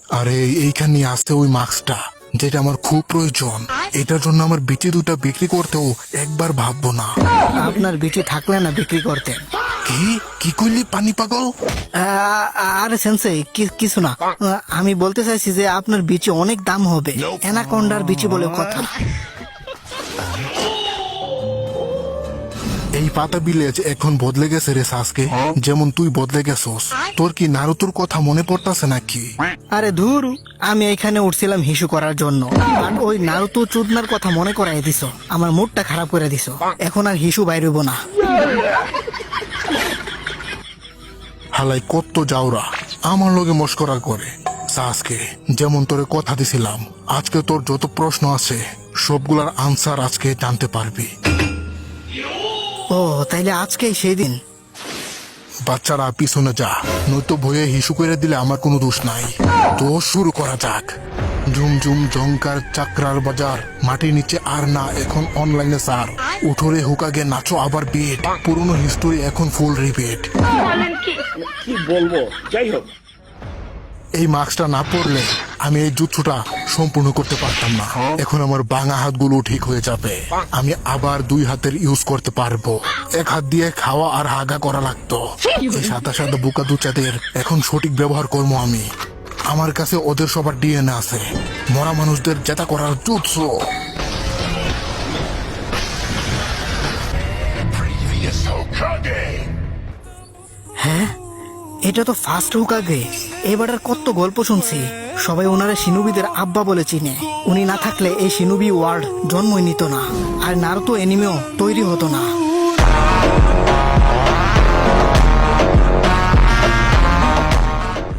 আরে এইখানে আসতে ওই মাস্কটা, যেটা আমার খুব প্রয়োজন। এটার জন্য আমার বিচি দুটা বিক্রি করতেও একবার ভাববো না। আপনার বিচি থাকলে না বিক্রি করতেন। কি কি করলি পানি পাগল? আরে সেন্সেই কিছু না। আমি বলতে চাইছি যে আপনার বিচি অনেক দাম হবে। অ্যানাকন্ডার বিচি বলে কথা। এই পাতা বিলেজ এখন বদলে গেছে রে সাসকে, যেমন তুই বদলে গেছস। তোর কি নারুতোর কথা মনে পড়তাছে নাকি? আরে ধুর, আমি এখানে উঠছিলাম হিসু করার জন্য, আর ওই নারুতো চুদনার কথা মনে করাই দিছ। আমার মুডটা খারাপ করে দিছ। এখন আর হিসু বাইরব না। হালাই কত যাওরা আমার লগে মস্করা করে। সাসকে, যেমন তোরে কথা দিছিলাম, আজকে তোর যত প্রশ্ন আছে সবগুলার আনসার আজকে জানতে পারবি। ও তাইলে আজকেই সেই দিন। বাচ্চারা পিছনে যা, নয়তো ভয়ে হিসু করে দিলে আমার কোনো দোষ নাই। তো শুরু করা যাক। ঝুমঝুম ঝংকার চাকরার বাজার, মাটির নিচে আর না, এখন অনলাইনে সার। উঠোরে হুকাগে নাচো আবার বিট, পুরনো হিস্টোরি এখন ফুল রিপিট। কি বলবো, যাই হোক। এই মাস্কটা না পড়লে আমি এই যুদ্ধটা সম্পূর্ণ করতে পারতাম না। এখন আমার বাঙা হাতগুলো ঠিক হয়ে যাবে। আমি আবার দুই হাতের ইউজ করতে পারবো। এক হাত দিয়ে খাওয়া আর হাগা করা লাগতো। এই সাদা সাদা বুকা দুচাদের এখন সঠিক ব্যবহার করবো আমি। আমার কাছে ওদের সবার ডিএনএ আছে। মরা মানুষদের জেতা করার জুৎস। হ্যাঁ, এটা তো ফার্স্ট হুকাগে। এবার আর কত গল্প শুনছি। সবাই ওনারা শিনুবিদের আব্বা বলে চিনে। উনি না থাকলে এই শিনুবি ওয়ার্ল্ড জন্মই নিত না, আর নারুতো এনিমেও তৈরি হতো না।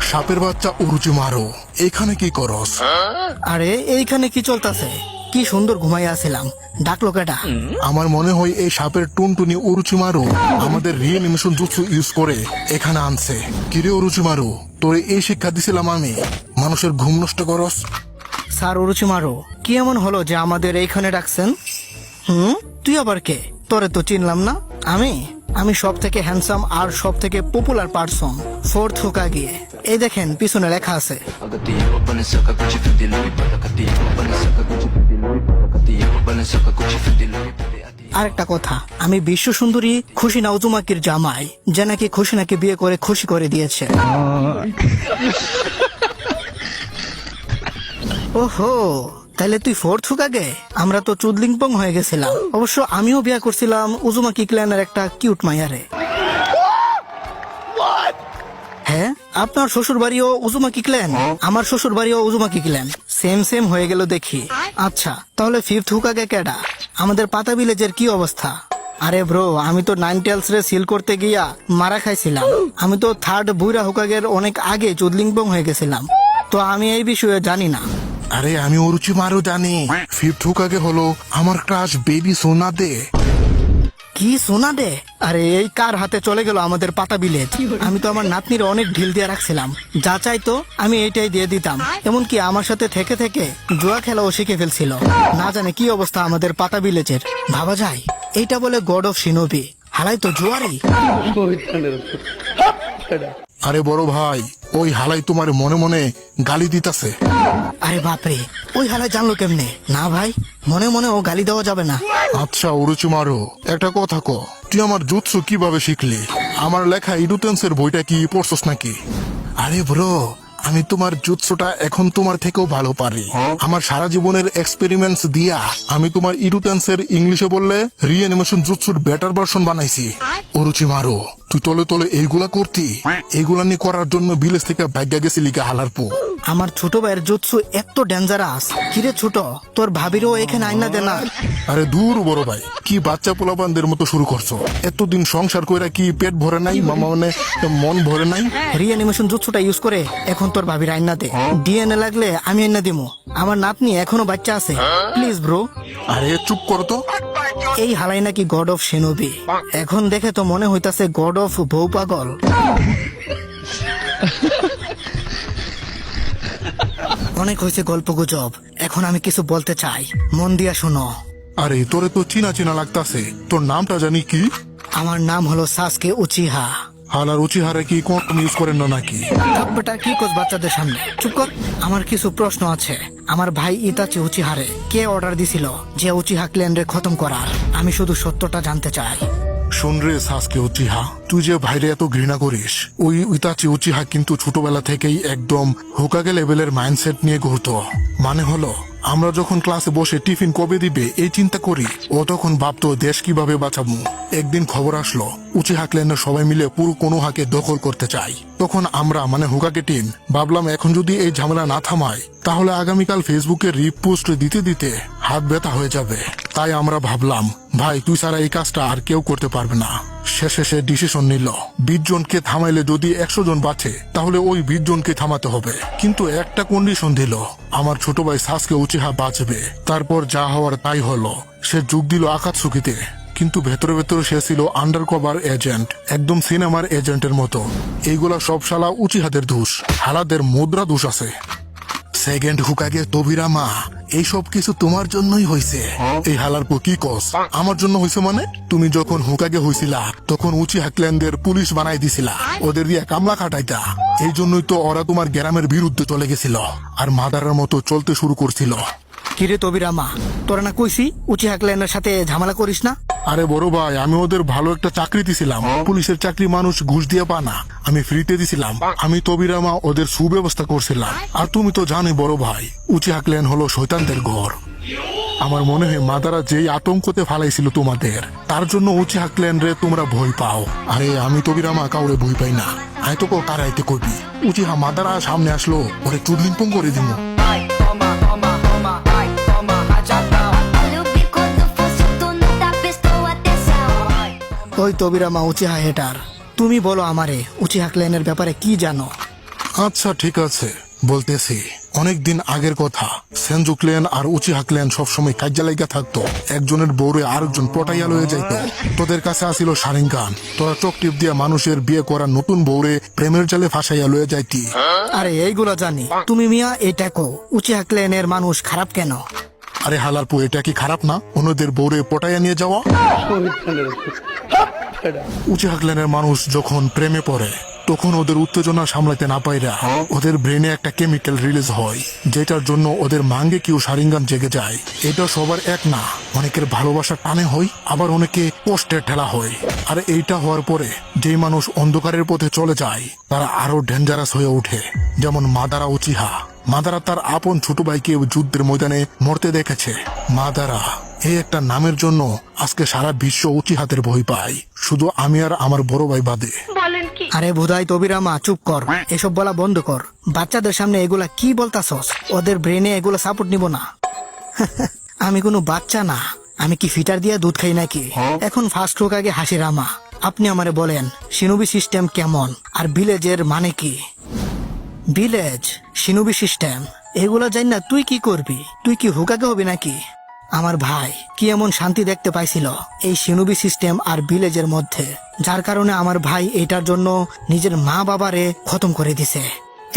সাপের বাচ্চা উরুচি মারো, এখানে কি করস? আরে এইখানে কি চলতেছে? কি সুন্দর ঘুমাই আছিলাম, ডাকলো কেডা? আমার মনে হয় এই সাপের টুনটুনি উরুচিমারু আমাদের রিএনিমেশন জুৎসু ইউজ করে এখানে আনছে। কিরে উরুচিমারু, তোরে এই শিক্ষা দিছিলাম আমি, মানুষের ঘুম নষ্ট করস? স্যার উরুচিমারু, কি এমন হলো যে আমাদের এইখানে ডাকছেন? তুই আবার কে? তোরে তো চিনলাম না। আমি সব থেকে হ্যান্ডসাম আর সব থেকে পপুলার পার্সন, ফোর্থ হোকাগে। এই দেখেন পিছনে লেখা আছে। আরেকটা কথা, আমি বিশ্ব সুন্দরী খুশি নাউজুমাকির জামাই, যে নাকি খুশিনাকে বিয়ে করে খুশি করে দিয়েছে। ওহো, তাহলে তুই ফোর্থ হুকাগে? আমরা তো চুদলিংপং হয়ে গেছিলাম। অবশ্য আমিও বিয়ে করছিলাম উজুমাকি ক্ল্যানের একটা কিউট মাইয়ারে। হ্যাঁ, আপনার শ্বশুর বাড়িও উজুমাকি ক্ল্যান, আমার শ্বশুর বাড়িও উজুমাকি ক্ল্যান। সেম সেম হয়ে গেল দেখি। আচ্ছা, তাহলে ফিফথ হুকাগে কেডা? আমাদের পাতা ভিলেজের কি অবস্থা? আরে ব্রো, আমি তো নাইন টেলস রে সিল করতে গিয়া মারা খাইছিলাম। আমি তো থার্ড বুইরা হুকাগের অনেক আগে চুদলিংপং হয়ে গেছিলাম, তো আমি এই বিষয়ে জানি না। আরে আমি উরুচিমারু জানি। ফিফথ হুকাগে হলো আমার ক্রাশ বেবি সোনা দে। কি সোনা দে? আরে এই কার হাতে চলে গেল আমাদের পাতা বিলেজ? আমি তো আমার নাতনির অনেক ঢিল দিয়ে রাখছিলাম, যা চাইতো আমি এইটাই দিয়ে দিতাম। এমনকি আমার সাথে থেকে থেকে জুয়া খেলাও শিখে ফেলছিল। না জানে কি অবস্থা আমাদের পাতা বিলেজের। ভাবা যায় এইটা বলে গড অফ শিনোবি, হালাই তো জুয়ারি। আরে বড় ভাই, ওই হালাই তোমার মনে মনে গালি দিতাছে। আরে বাপরে, ওই হালাই জানলো কেমনে? না ভাই, মনে মনে ও গালি দেওয়া যাবে না। আচ্ছা উরুচিমারু, একটা কথা ক, তুই আমার জুৎসু কিভাবে শিখলি? আমার লেখা ইডুটেন্সের বইটা কি পড়ছস নাকি? আরে ব্রো, আমি তোমার জুৎসুটা এখন তোমার থেকেও ভালো পারি। আমার সারা জীবনের এক্সপেরিমেন্টস দিয়া আমি তোমার ইডুটেন্সের ইংলিশে বললে রিঅ্যানিমেশন জুৎসুর বেটার ভার্সন বানাইছি। উরুচিমারু, তুই তলে তলে এইগুলা করতি? এইগুলা নিয়ে করার জন্য বিলেজ থেকে ভাগ্যা গেছি লিখে হালারপো। আমার ছোট ভাইয়ের জুৎসু এত ডেঞ্জারাস। কিরে ছোট, তোর ভাবিরও এখানে আইনা দে না। আরে দূর বড় ভাই, কি বাচ্চা পোলাপানদের মতো শুরু করছো? এতদিন সংসার কইরা কি পেট ভরে নাই? মামা মানে মন ভরে নাই? রিঅ্যানিমেশন জুৎসুটা ইউজ করে এখন তোর ভাবির আইনা দে। ডিএনএ লাগলে আমি আইনা দিমু। আমার নাতনি এখনো বাচ্চা আছে, প্লিজ ব্রো। আরে চুপ কর তো। এই হালাই নাকি গড অফ শিনোবি। এখন দেখে তো মনে হইতাছে গড অফ বউ পাগল। অনেক হয়েছে গল্প গুজব, এখন আমি কিছু বলতে চাই, মন দিয়া শোনো। আরে তোরে তো চিনা চিনা লাগতাছে, তোর নামটা জানি কি? আমার নাম হলো সাসকে উচিহা। হালার উচিহারে কি কন্ডম ইউজ করেন না নাকি? বেটা কি কোস বাচ্চাদের সামনে, চুপ কর। আমার কিছু প্রশ্ন আছে। আমার ভাই ইতাচি উচিহারে কে অর্ডার দিছিল যে উচিহা ক্লেনরে খতম করার? আমি শুধু সত্যটা জানতে চাই। শোন রে সাসকে উচিহা, তুই যে ভাইরে এত ঘৃণা করিস, ওই ইতাচি উচিহা কিন্তু ছোটবেলা থেকেই একদম হোকাগে লেভেলের মাইন্ডসেট নিয়ে ঘুরতো। মানে হলো, আমরা যখন ক্লাসে বসে টিফিন কবে দিবে এই চিন্তা করি, ও তখন ভাবতো দেশ কিভাবে বাঁচাবো। একদিন খবর আসলো উচিহা ক্লেনের সবাই মিলে পুরো কোনোহাকে দখল করতে চাই। তখন আমরা মানে হোকাগে টিম ভাবলাম এখন যদি এই ঝামেলা না থামায় তাহলে আগামীকাল ফেসবুকে রিপোস্ট দিতে দিতে হাত ব্যথা হয়ে যাবে। তাই আমরা ভাবলাম ভাই তুই ছাড়া এই কাজটা আর কেউ করতে পারবে না। শেষে সে ডিসিশন নিল 20 জনকে থামাইলে যদি 100 জন বাঁচে তাহলে ওই 20 জনকে থামাতে হবে, কিন্তু একটা কন্ডিশন দিল, আমার ছোট ভাই সাসকে উচিহা বাঁচবে। তারপর যা হওয়ার তাই হলো। সে যোগ দিল আকাতসুকিতে, কিন্তু ভেতরে ভেতরে সে ছিল আন্ডার কভার এজেন্ট, একদম সিনেমার এজেন্টের মতো। এইগুলা সব শালা উচিহাদের দোষ, হালাদের মুদ্রা দোষ আছে। সেকেন্ড হুকাগে তবিরা মা, এইসব কিছু তোমার জন্যই হয়েছে। এই হালার পো কি কস আমার জন্য হয়েছে মানে? তুমি যখন হুকাগে হয়েছিলা তখন উচিহা ক্ল্যানদের পুলিশ বানাই দিছিলা, ওদের দিয়ে কামলা খাটাইতা। এই জন্যই তো ওরা তোমার গ্রামের বিরুদ্ধে চলে গেছিল আর মাদারের মতো চলতে শুরু করছিল। কিরে তবিরামা, তোরা না কইছি উচিহা ক্লেনের সাথে ঝামেলা করিস না? আরে বড় ভাই, আমি ওদের ভালো একটা চাকরি দিছিলাম। পুলিশের চাকরি মানুষ ঘুষ দিয়ে পা না, আমি ফ্রিতে দিছিলাম। আমি তবিরামা ওদের সুব্যবস্থা করছিলাম। আর তুমি তো জানো বড় ভাই, উচিহা ক্লেন হলো শয়তানদের ঘর। আমার মনে হয় মাদারা যেই আতঙ্কতে ফালাইছিল তোমাদের, তার জন্য উচিহা ক্লেন রে তোমরা ভয় পাও। আরে আমি তবিরামা কাউরে ভয় পাই না। আয় তো কারাইতে করবি, উচিহা মাদারা সামনে আসলো ওরে চুদলিম্পং করে দিব। ওই তবিরামা উচিহা হেটার, তুমি বলো আমারে উচিহা ক্লেনের ব্যাপারে কি জানো? আচ্ছা ঠিক আছে, বলতেছি। অনেকদিন আগের কথা, সেনজু ক্লেন আর উচিহা ক্লেন সবসময় কার্যালয়গা থাকতো। একজনের বউরে আরেকজন পটাইয়া লয়ে যাইত। তোদের কাছে আসিল শারিঙ্গান, তোরা চোখ টিপ দিয়া মানুষের বিয়ে করা নতুন বউরে প্রেমের জালে ফাঁসাইয়া লয়ে যাইতি। আরে এইগুলো জানি, তুমি মিয়া এটা কো উচিহা ক্লেনের মানুষ খারাপ কেন? আরে হালার পো, এটা কি খারাপ না অন্যদের বউরে পটাইয়া নিয়ে যাওয়া? উচিহা ক্লেনের মানুষ যখন প্রেমে পড়ে তখন ওদের উত্তেজনা সামলাতে না পাইরা ওদের ব্রেনে একটা কেমিক্যাল রিলিজ হয়, যেটার জন্য ওদের মাঙ্গে কেউ শারিঙ্গান জেগে যায়। এটা সবার এক না, অনেকের ভালোবাসা টানে হয়, আবার অনেকে কষ্টের ঠেলা হয়। আর এইটা হওয়ার পরে যেই মানুষ অন্ধকারের পথে চলে যায় তারা আরো ডেঞ্জারাস হয়ে ওঠে। যেমন মাদারা উচিহা। মাদারা তার আপন ছোট ভাইকে যুদ্ধের ময়দানে মরতে দেখেছে। মাদারা এই একটা নামের জন্য আজকে সারা বিশ্ব উচিহাতের ভয় পায়, শুধু আমি আর আমার বড় ভাই বাদে। আরে ভুদাই তবিরামা চুপ কর, এসব বলা বন্ধ কর। বাচ্চাদের সামনে এগুলা কি বলতাছস? ওদের ব্রেনে এগুলা সাপোর্ট নিব না। আমি কোনো বাচ্চা না, আমি কি ফিটার দিয়ে দুধ খাই নাকি? এখন ফার্স্ট হোক আগে হাসি রামা, আপনি আমারে বলেন শিনুবি সিস্টেম কেমন আর ভিলেজের মানে কি? ভিলেজ, শিনুবি সিস্টেম এগুলা জানি না তুই কি করবি? তুই কি হুকাগে হবি নাকি? আমার ভাই কি এমন শান্তি দেখতে পাইছিল এই শিনুবি সিস্টেম আর ভিলেজের মধ্যে, যার কারণে আমার ভাই এটার জন্য নিজের মা বাবারে খতম করে দিছে।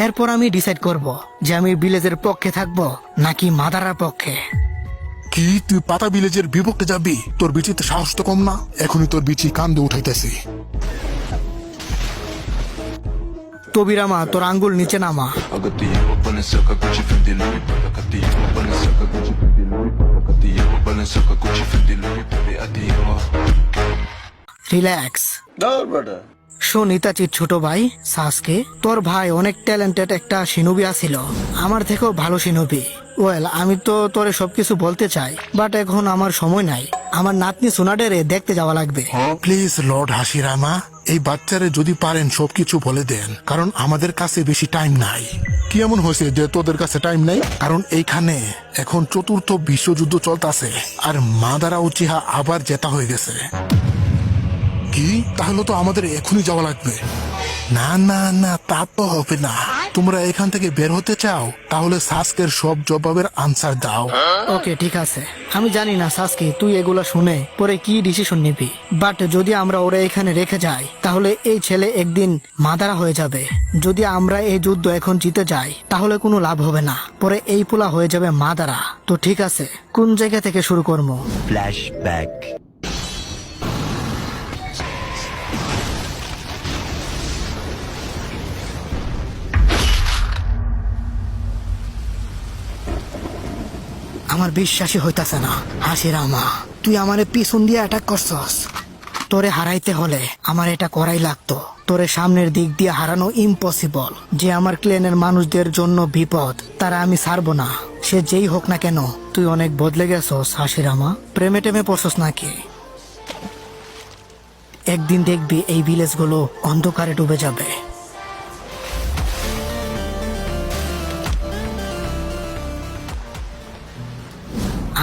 এরপর আমি ডিসাইড করব যে আমি ভিলেজের পক্ষে থাকবো নাকি মাদারার পক্ষে। কি তুই পাতা ভিলেজের বিপক্ষে যাবি? তোর বিচিতে সাহস তো কম না, এখনই তোর বিচি কান্দে উঠাইতেছি। তবিরামা তোর আঙ্গুল নিচে নামা। রিল্যাক্স। শোন ইতাচির ছোট ভাই সাসকে, তোর ভাই অনেক ট্যালেন্টেড একটা শিনুবি আছিল, আমার থেকেও ভালো শিনুবি। ওয়েল আমি তো তোরে সবকিছু বলতে চাই, বাট এখন আমার সময় নাই। আমার নাতনি সোনাডেরে দেখতে যাওয়া লাগবে। প্লিজ লর্ড হাসিরামা, এই বাচ্চারে যদি পারেন সবকিছু বলে দেন, কারণ আমাদের কাছে বেশি টাইম নাই। কি এমন হয়েছে যে তোদের কাছে টাইম নাই? কারণ এইখানে এখন 4th বিশ্বযুদ্ধ চলতেছে আর মাদারা উচিহা আবার জেতা হয়ে গেছে। কি? তাহলে তো আমাদের এখনই যাওয়া লাগবে। না না না, তা তো হবে না। তোমরা এখান থেকে বের হতে চাও তাহলে সাসকের সব জবাবের আনসার দাও। ওকে ঠিক আছে, আমি জানি না সাসকে তুই এগুলা শুনে পরে কি ডিসিশন নিবি, বাট যদি আমরা ওরা এখানে রেখে যাই তাহলে এই ছেলে একদিন মাদারা হয়ে যাবে। যদি আমরা এই যুদ্ধ এখন জিতে যাই তাহলে কোনো লাভ হবে না, পরে এই পোলা হয়ে যাবে মাদারা। তো ঠিক আছে, কোন জায়গা থেকে শুরু করবো? Flashback. আমার বিশ্বাসই হইতাছে না। হাসিরামা, তুই আমারে পিছন দিয়ে অ্যাটাক করছস। তোরে হারাইতে হলে আমার এটা করাই লাগতো। তোরে সামনের দিক দিয়ে হারানো ইম্পসিবল। যে আমার ক্লেনের মানুষদের জন্য বিপদ, তারা আমি ছাড়বো না, সে যেই হোক না কেন। তুই অনেক বদলে গেছস হাসিরামা। প্রেমে টেমে পড়ছস নাকি? একদিন দেখবি এই ভিলেজগুলো অন্ধকারে ডুবে যাবে।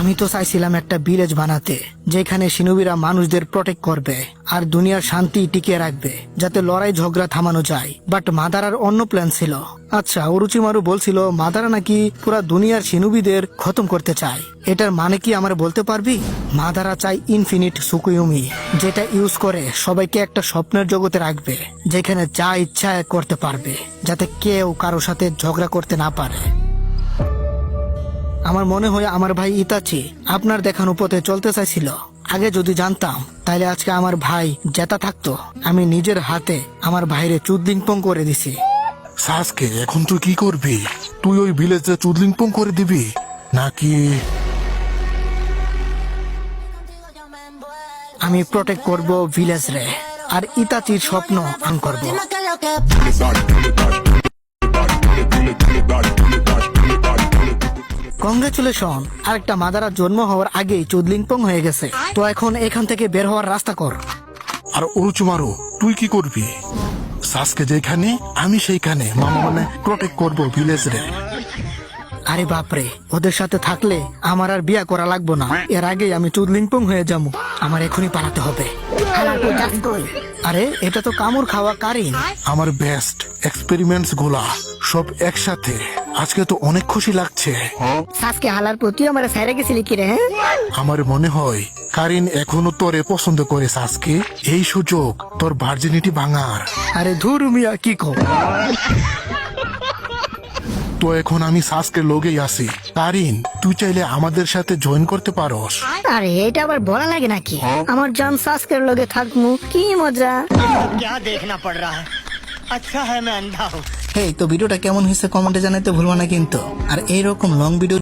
আমি তো চাইছিলাম একটা ভিলেজ বানাতে, যেখানে সিনুবিরা মানুষদের প্রটেক্ট করবে আর দুনিয়ার শান্তি টিকিয়ে রাখবে, যাতে লড়াই ঝগড়া থামানো যায়। বাট মাদারার অন্য প্ল্যান ছিল। আচ্ছা, অরুচিমারু বলছিল মাদারা নাকি পুরা দুনিয়ার সিনুবিদের খতম করতে চায়। এটার মানে কি আমার বলতে পারবি? মাদারা চাই ইনফিনিট সুকুয়ুমি, যেটা ইউজ করে সবাইকে একটা স্বপ্নের জগতে রাখবে, যেখানে যা ইচ্ছা করতে পারবে, যাতে কেউ কারো সাথে ঝগড়া করতে না পারে। আমার মনে হয় আমার ভাই ইতাচি আপনার দেখানো পথে চলতে চাইছিল। আগে যদি জানতাম, তাহলে আজকে আমার ভাই জেতা থাকতো। আমি নিজের হাতে আমার ভাইরে চুদলিংপং করে দিছি। সাসকে, এখন তুই কি করবি? তুই ওই ভিলেজে চুদলিংপং করে দিবি নাকি? আমি প্রটেক্ট করব ভিলেজ রে, আর ইতাচির স্বপ্ন আন করব। কংগ্রেচুলেশন, আরেকটা মাদারার জন্ম হওয়ার আগেই চুদলিংপং হয়ে গেছে। তো এখন এখান থেকে বের হওয়ার রাস্তা কর। আর অরুচুমারু, তুই কি করবি? সাসকে যেখানে, আমি সেইখানে। মামা মানে প্রটেক্ট করবো ভিলেজ রে। আরে বাপরে, ওদের সাথে থাকলে আমার আর বিয়া করা লাগবো না। এর আগেই আমি চুদলিংপং হয়ে যাবো। আমার এখনই পালাতে হবে। আরে, এটা তো কামড় খাওয়া কারিন। আমার বেস্ট এক্সপেরিমেন্টস গুলা সব একসাথে। আজকে তো অনেক খুশি লাগছে। সাসকে হালার প্রতি আমার সাইরে গেছিলি কি রে? আমার মনে হয় কারিন এখনো তোরে পছন্দ করে। সাসকে, এই সুযোগ তোর ভার্জিনিটি ভাঙার। আরে ধুর মিয়া, কি কো? তো এখন আমি সাসকে লগেই আছি। কারিন, তুই চাইলে আমাদের সাথে জয়েন করতে পারোস। আরে এটা আবার বলা লাগে নাকি? আমার জান সাসকের লগে থাকমু, কি মজা। क्या देखना पड़ रहा है? अच्छा है मैं अंधा हूँ। হেই, তো ভিডিওটা কেমন হয়েছে কমেন্টে জানাতে ভুলবা না কিন্তু। আর এইরকম লং ভিডিও